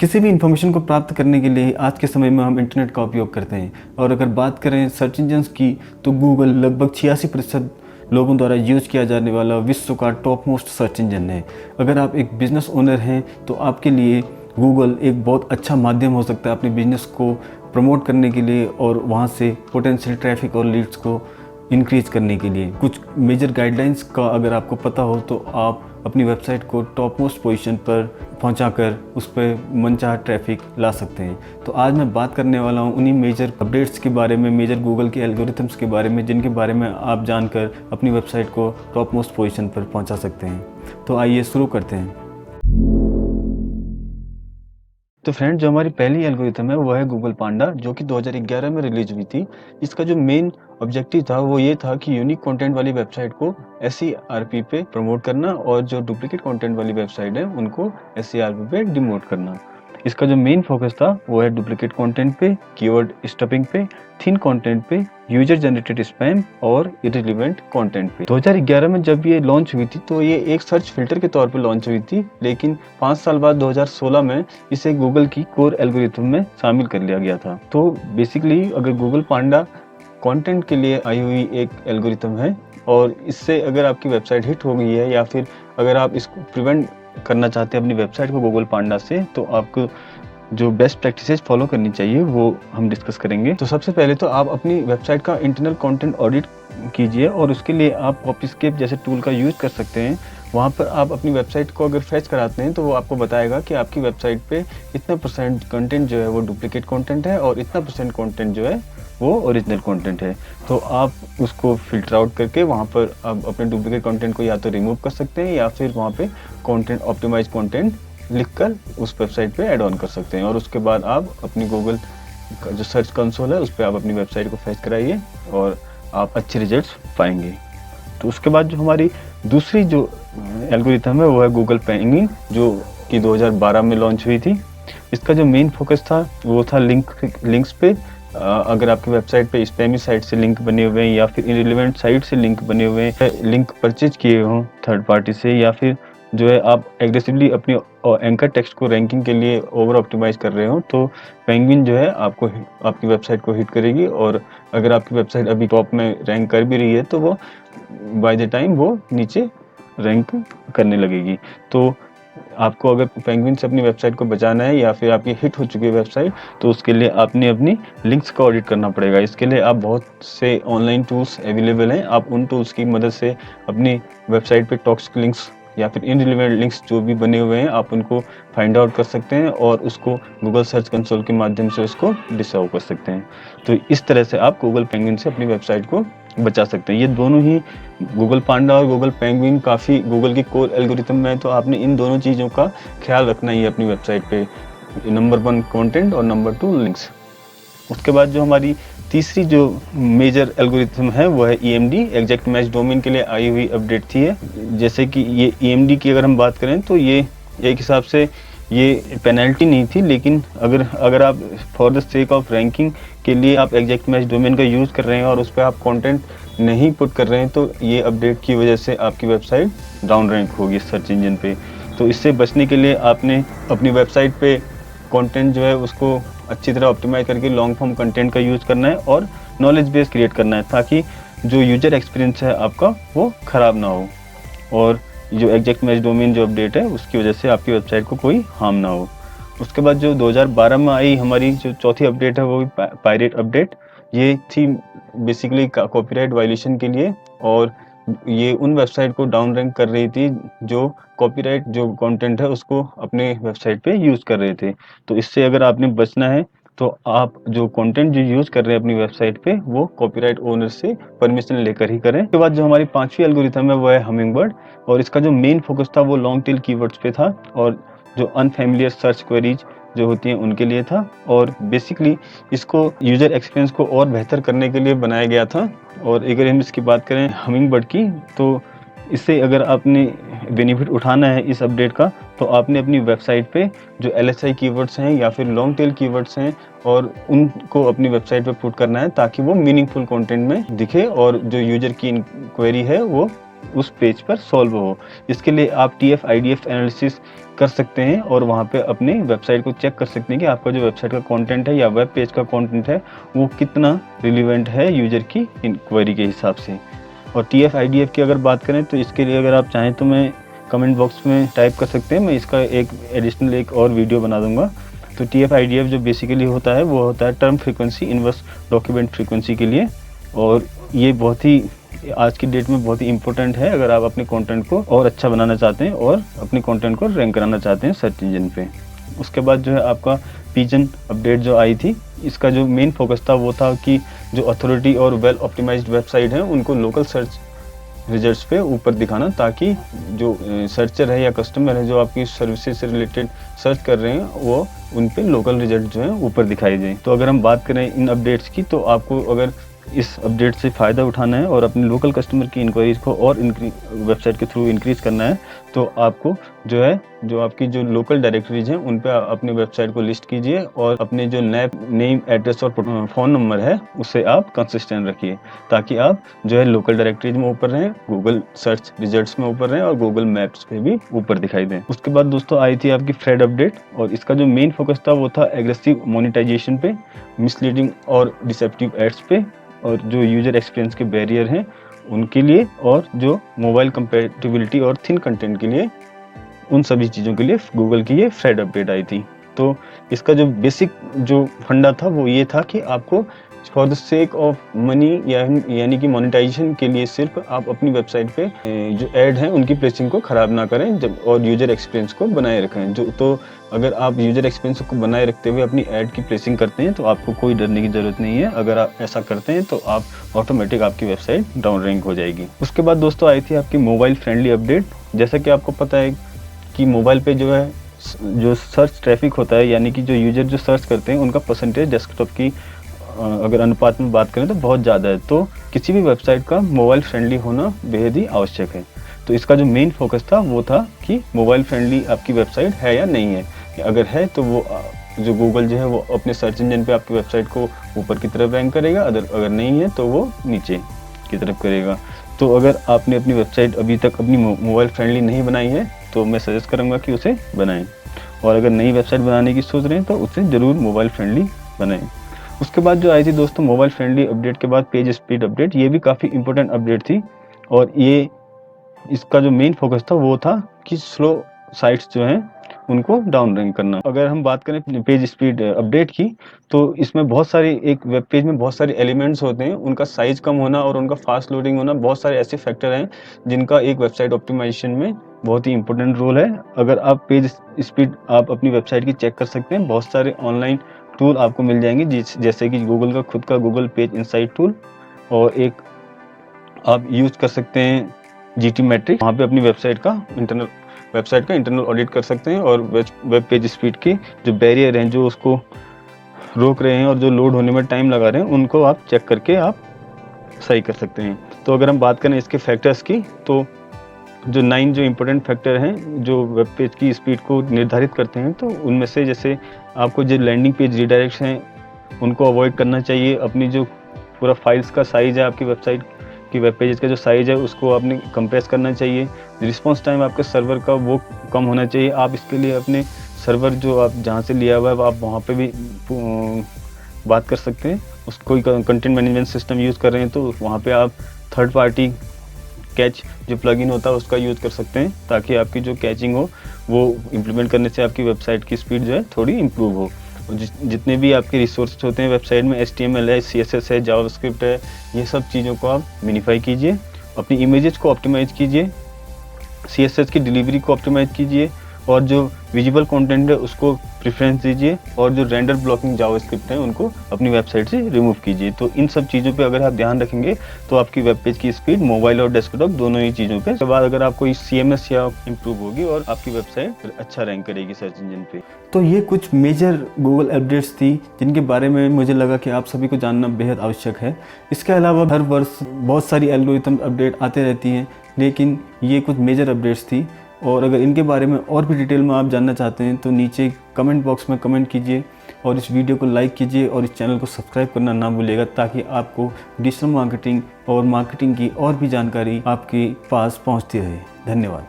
किसी भी इन्फॉर्मेशन को प्राप्त करने के लिए आज के समय में हम इंटरनेट का उपयोग करते हैं। और अगर बात करें सर्च इंजन्स की, तो गूगल लगभग 86% लोगों द्वारा यूज़ किया जाने वाला विश्व का टॉप मोस्ट सर्च इंजन है। अगर आप एक बिज़नेस ओनर हैं तो आपके लिए गूगल एक बहुत अच्छा माध्यम हो सकता है अपने बिजनेस को प्रमोट करने के लिए और वहाँ से पोटेंशियल ट्रैफिक और लीड्स को इंक्रीज करने के लिए। कुछ मेजर गाइडलाइंस का अगर आपको पता हो तो आप अपनी वेबसाइट को टॉप मोस्ट पोजीशन पर पहुंचाकर उस पर मनचाहा ट्रैफिक ला सकते हैं। तो आज मैं बात करने वाला हूं उन्हीं मेजर अपडेट्स के बारे में, मेजर गूगल के एल्गोरिथम्स के बारे में, जिनके बारे में आप जानकर अपनी वेबसाइट को टॉप मोस्ट पोजीशन पर पहुंचा सकते हैं। तो आइए शुरू करते हैं। तो फ्रेंड, जो हमारी पहली एल्गोरिथम है वो है गूगल पांडा, जो कि 2011 में रिलीज हुई थी। इसका जो मेन ऑब्जेक्टिव था वो ये था कि यूनिक कंटेंट वाली वेबसाइट को SERP पे प्रमोट करना और जो डुप्लीकेट कंटेंट वाली वेबसाइट है उनको SERP पे डिमोट करना। इसका जो मेन फोकस था वो है डुप्लीकेट कंटेंट पे, कीवर्ड स्टफिंग पे, थिन कंटेंट पे, यूजर जनरेटेड स्पैम और इररिलेवेंट कंटेंट पे। 2011 में जब ये लॉन्च हुई थी तो ये एक सर्च फिल्टर के तौर पे लॉन्च हुई थी, लेकिन 5 साल बाद 2016 में इसे गूगल की कोर एल्गोरिथम में शामिल कर लिया गया था। तो बेसिकली अगर गूगल पांडा कंटेंट के लिए आई हुई एक एल्गोरिथम है और इससे अगर आपकी वेबसाइट हिट हो गई है या फिर अगर आप इसको प्रिवेंट करना चाहते हैं अपनी वेबसाइट को गूगल पांडा से, तो आपको जो बेस्ट प्रैक्टिसेस फॉलो करनी चाहिए वो हम डिस्कस करेंगे। तो सबसे पहले तो आप अपनी वेबसाइट का इंटरनल कंटेंट ऑडिट कीजिए और उसके लिए आप कॉपीस्केप जैसे टूल का यूज़ कर सकते हैं। वहाँ पर आप अपनी वेबसाइट को अगर फेच कराते हैं तो वो आपको बताएगा कि आपकी वेबसाइट पे इतना % कंटेंट जो है वो डुप्लीकेट कंटेंट है और इतना % कंटेंट जो है वो ओरिजिनल कंटेंट है। तो आप उसको फिल्टर आउट करके वहाँ पर आप अपने डुप्लीकेट कंटेंट को या तो रिमूव कर सकते हैं या फिर वहाँ पे कंटेंट ऑप्टिमाइज कंटेंट लिखकर उस वेबसाइट पे ऐड ऑन कर सकते हैं। और उसके बाद आप अपनी गूगल का जो सर्च कंसोल है उस पर आप अपनी वेबसाइट को फेच कराइए और आप अच्छे रिजल्ट्स पाएंगे। तो उसके बाद जो हमारी दूसरी जो एल्गोरिथम है वो है गूगल पेंगुइन, जो कि 2012 में लॉन्च हुई थी। इसका जो मेन फोकस था वो था लिंक्स पे। अगर आपकी वेबसाइट पे स्पैमी साइट से लिंक बने हुए हैं या फिर इररिलेवेंट साइट से लिंक बने हुए हैं, लिंक परचेज किए हों थर्ड पार्टी से, या फिर जो है आप एग्रेसिवली अपनी एंकर टेक्स्ट को रैंकिंग के लिए ओवर ऑप्टिमाइज कर रहे हो, तो पेंगुइन जो है आपको आपकी वेबसाइट को हिट करेगी। और अगर आपकी वेबसाइट अभी टॉप में रैंक कर भी रही है तो वो बाय द टाइम वो नीचे रैंक करने लगेगी। तो आपको अगर पेंगुइन से अपनी वेबसाइट को बचाना है या फिर आपकी हिट हो चुकी है वेबसाइट, तो उसके लिए आपने अपनी लिंक्स का ऑडिट करना पड़ेगा। इसके लिए आप बहुत से ऑनलाइन टूल्स अवेलेबल हैं, आप उन टूल्स की मदद से अपनी वेबसाइट पे टॉक्सिक लिंक्स या फिर इनरिलेवेंट लिंक्स जो भी बने हुए हैं आप उनको फाइंड आउट कर सकते हैं और उसको गूगल सर्च कंसोल के माध्यम से उसको डिसॉल्व कर सकते हैं। तो इस तरह से आप गूगल पेंगुइन से अपनी वेबसाइट को बचा सकते हैं। ये दोनों ही गूगल पांडा और गूगल पेंगुइन काफ़ी गूगल की कोर एल्गोरिथम में है, तो आपने इन दोनों चीज़ों का ख्याल रखना ही है अपनी वेबसाइट पे। नंबर 1 कंटेंट और नंबर 2 लिंक्स। उसके बाद जो हमारी तीसरी जो मेजर एल्गोरिथम है वो है EMD, एग्जैक्ट मैच डोमेन के लिए आई हुई अपडेट थी है। जैसे कि ये EMD की अगर हम बात करें तो ये एक हिसाब से ये पेनल्टी नहीं थी, लेकिन अगर आप for the sake of ranking के लिए आप एग्जैक्ट मैच डोमेन का यूज़ कर रहे हैं और उस पर आप कंटेंट नहीं पुट कर रहे हैं, तो ये अपडेट की वजह से आपकी वेबसाइट डाउन रैंक होगी सर्च इंजन पे। तो इससे बचने के लिए आपने अपनी वेबसाइट पे कंटेंट जो है उसको अच्छी तरह ऑप्टिमाइज करके लॉन्ग फॉर्म कंटेंट का यूज़ करना है और नॉलेज बेस क्रिएट करना है, ताकि जो यूजर एक्सपीरियंस है आपका वो ख़राब ना हो और जो एग्जैक्ट मैच डोमेन जो अपडेट है उसकी वजह से आपकी वेबसाइट को कोई हार्म ना हो। उसके बाद जो 2012 में आई हमारी जो चौथी अपडेट है वो पायरेट अपडेट। ये थी बेसिकली कॉपीराइट वायलेशन के लिए, और ये उन वेबसाइट को डाउन रैंक कर रही थी जो कॉपीराइट जो कंटेंट है उसको अपने वेबसाइट पे यूज़ कर रहे थे। तो इससे अगर आपने बचना है तो आप जो कंटेंट जो यूज़ कर रहे हैं अपनी वेबसाइट पे वो कॉपीराइट ओनर से परमिशन लेकर ही करें। उसके बाद जो हमारी पांचवी एल्गोरिथम है वो है हमिंगबर्ड, और इसका जो मेन फोकस था वो लॉन्ग टेल कीवर्ड्स पे था और जो अनफेमिलियर सर्च क्वेरीज जो होती हैं उनके लिए था। और बेसिकली इसको यूज़र एक्सपीरियंस को और बेहतर करने के लिए बनाया गया था। और अगर हम इसकी बात करें हमिंगबर्ड की, तो इससे अगर आपने बेनिफिट उठाना है इस अपडेट का, तो आपने अपनी वेबसाइट पे जो LSI कीवर्ड्स हैं या फिर लॉन्ग टेल कीवर्ड्स हैं और उनको अपनी वेबसाइट पे पुट करना है, ताकि वो मीनिंगफुल कंटेंट में दिखे और जो यूजर की इंक्वायरी है वो उस पेज पर सॉल्व हो। इसके लिए आप TF-IDF एनालिसिस कर सकते हैं और वहाँ पे अपने वेबसाइट को चेक कर सकते हैं कि आपका जो वेबसाइट का कंटेंट है या वेब पेज का कंटेंट है वो कितना रिलेवेंट है यूज़र की इंक्वायरी के हिसाब से। और TF-IDF की अगर बात करें तो इसके लिए अगर आप चाहें तो मैं कमेंट बॉक्स में टाइप कर सकते हैं, मैं इसका एक एडिशनल एक और वीडियो बना दूँगा। तो TF-IDF जो बेसिकली होता है वो होता है term frequency inverse document frequency के लिए, और ये बहुत ही आज की डेट में बहुत ही इम्पोर्टेंट है अगर आप अपने कंटेंट को और अच्छा बनाना चाहते हैं और अपने कंटेंट को रैंक कराना चाहते हैं सर्च इंजन पे। उसके बाद जो है आपका पिजन अपडेट जो आई थी, इसका जो मेन फोकस था वो था कि जो अथॉरिटी और वेल ऑप्टिमाइज्ड वेबसाइट हैं उनको लोकल सर्च रिजल्ट्स पे ऊपर दिखाना, ताकि जो सर्चर है या कस्टमर है जो आपकी सर्विसेज से रिलेटेड सर्च कर रहे हैं वो उन पे लोकल रिजल्ट जो है ऊपर दिखाई दें। तो अगर हम बात करें इन अपडेट्स की, तो आपको अगर इस अपडेट से फ़ायदा उठाना है और अपने लोकल कस्टमर की इंक्वायरीज को और वेबसाइट के थ्रू इंक्रीज करना है, तो आपको जो है जो आपकी जो लोकल डायरेक्टरीज हैं उन पे अपनी वेबसाइट को लिस्ट कीजिए और अपने जो नेम एड्रेस और फ़ोन नंबर है उसे आप कंसिस्टेंट रखिए, ताकि आप जो है लोकल डायरेक्टरीज में ऊपर रहें, गूगल सर्च रिजल्ट्स में ऊपर रहें और गूगल मैप्स पे भी ऊपर दिखाई दें। उसके बाद दोस्तों आई थी आपकी फ्रेड अपडेट, और इसका जो मेन फोकस था वो था एग्रेसिव मोनेटाइजेशन पे, मिसलीडिंग और डिसेप्टिव एड्स पे, और जो यूजर एक्सपीरियंस के बैरियर हैं उनके लिए, और जो मोबाइल कंपेटिबिलिटी और थिन कंटेंट के लिए, उन सभी चीज़ों के लिए गूगल की ये फ्रेड अपडेट आई थी। तो इसका जो बेसिक जो फंडा था वो ये था कि आपको for the sake of money यानी कि मोनेटाइजेशन के लिए सिर्फ आप अपनी वेबसाइट पे जो ऐड हैं उनकी प्लेसिंग को ख़राब ना करें जब, और यूजर एक्सपीरियंस को बनाए रखें। जो तो अगर आप यूजर एक्सपीरियंस को बनाए रखते हुए अपनी ऐड की प्लेसिंग करते हैं तो आपको कोई डरने की ज़रूरत नहीं है। अगर आप ऐसा करते हैं तो आप ऑटोमेटिक आपकी वेबसाइट डाउन रैंक हो जाएगी। उसके बाद दोस्तों आई थी आपकी मोबाइल फ्रेंडली अपडेट। जैसा कि आपको पता है कि मोबाइल पे जो है जो सर्च ट्रैफिक होता है, यानी कि जो यूजर जो सर्च करते हैं उनका परसेंटेज डेस्कटॉप की अगर अनुपात में बात करें तो बहुत ज़्यादा है। तो किसी भी वेबसाइट का मोबाइल फ्रेंडली होना बेहद ही आवश्यक है। तो इसका जो मेन फोकस था वो था कि मोबाइल फ्रेंडली आपकी वेबसाइट है या नहीं है। अगर है तो वो जो गूगल जो है वो अपने सर्च इंजन पे आपकी वेबसाइट को ऊपर की तरफ रैंक करेगा, अगर नहीं है तो वो नीचे की तरफ करेगा। तो अगर आपने अपनी वेबसाइट अभी तक अपनी मोबाइल फ्रेंडली नहीं बनाई है तो मैं सजेस्ट करूँगा कि उसे बनाएं, और अगर नई वेबसाइट बनाने की सोच रहे हैं तो उसे ज़रूर मोबाइल फ्रेंडली बनाएं। उसके बाद जो आई थी दोस्तों मोबाइल फ्रेंडली अपडेट के बाद पेज स्पीड अपडेट, ये भी काफ़ी इंपॉर्टेंट अपडेट थी, और ये इसका जो मेन फोकस था वो था कि स्लो साइट्स जो हैं उनको डाउन रैंक करना। अगर हम बात करें पेज स्पीड अपडेट की, तो इसमें बहुत सारे एक वेब पेज में बहुत सारे एलिमेंट्स होते हैं, उनका साइज़ कम होना और उनका फास्ट लोडिंग होना, बहुत सारे ऐसे फैक्टर हैं जिनका एक वेबसाइट ऑप्टिमाइजेशन में बहुत ही इंपॉर्टेंट रोल है। अगर आप पेज स्पीड आप अपनी वेबसाइट की चेक कर सकते हैं, बहुत सारे ऑनलाइन टूल आपको मिल जाएंगे, जैसे कि गूगल का खुद का गूगल पेज इनसाइट टूल, और एक आप यूज़ कर सकते हैं GT मैट्रिक्स, वहाँ पे अपनी वेबसाइट का इंटरनल ऑडिट कर सकते हैं, और वेब पेज स्पीड के जो बैरियर हैं जो उसको रोक रहे हैं और जो लोड होने में टाइम लगा रहे हैं उनको आप चेक करके आप सही कर सकते हैं। तो अगर हम बात करें इसके फैक्टर्स की, तो जो 9 जो इम्पोर्टेंट फैक्टर हैं जो वेब पेज की स्पीड को निर्धारित करते हैं, तो उनमें से जैसे आपको जो लैंडिंग पेज रीडायरेक्ट्स हैं उनको अवॉइड करना चाहिए। अपनी जो पूरा फाइल्स का साइज़ है, आपकी वेबसाइट की वेब पेजेस का जो साइज़ है उसको आपने कंप्रेस करना चाहिए। रिस्पॉन्स टाइम आपके सर्वर का वो कम होना चाहिए। आप इसके लिए अपने सर्वर जो आप जहाँ से लिया हुआ है आप वहाँ पे भी बात कर सकते हैं। कोई कंटेंट मैनेजमेंट सिस्टम यूज़ कर रहे हैं तो वहाँ पे आप थर्ड पार्टी कैच जो प्लगइन होता है उसका यूज़ कर सकते हैं, ताकि आपकी जो कैचिंग हो वो इम्प्लीमेंट करने से आपकी वेबसाइट की स्पीड जो है थोड़ी इम्प्रूव हो। और जितने भी आपके रिसोर्सेज होते हैं वेबसाइट में, HTML है, CSS है, जावास्क्रिप्ट है, ये सब चीज़ों को आप मिनिफाई कीजिए। अपनी इमेजेस को ऑप्टिमाइज़ कीजिए, CSS की डिलीवरी को ऑप्टिमाइज़ कीजिए, और जो विजिबल कंटेंट है उसको प्रेफरेंस दीजिए, और जो रेंडर ब्लॉकिंग जावास्क्रिप्ट है उनको अपनी वेबसाइट से रिमूव कीजिए। तो इन सब चीज़ों पे अगर आप ध्यान रखेंगे तो आपकी वेब पेज की स्पीड मोबाइल और डेस्कटॉप दोनों ही चीज़ों पे उसके बाद अगर आपको CMS या इम्प्रूव होगी और आपकी वेबसाइट अच्छा रैंक करेगी सर्च इंजन पे। तो ये कुछ मेजर गूगल अपडेट्स थी जिनके बारे में मुझे लगा कि आप सभी को जानना बेहद आवश्यक है। इसके अलावा हर वर्ष बहुत सारी एल्गोरिथम अपडेट आते रहती हैं, लेकिन ये कुछ मेजर अपडेट्स थी, और अगर इनके बारे में और भी डिटेल में आप जानना चाहते हैं तो नीचे कमेंट बॉक्स में कमेंट कीजिए, और इस वीडियो को लाइक कीजिए और इस चैनल को सब्सक्राइब करना ना भूलिएगा, ताकि आपको डिजिटल मार्केटिंग और मार्केटिंग की और भी जानकारी आपके पास पहुंचती रहे। धन्यवाद।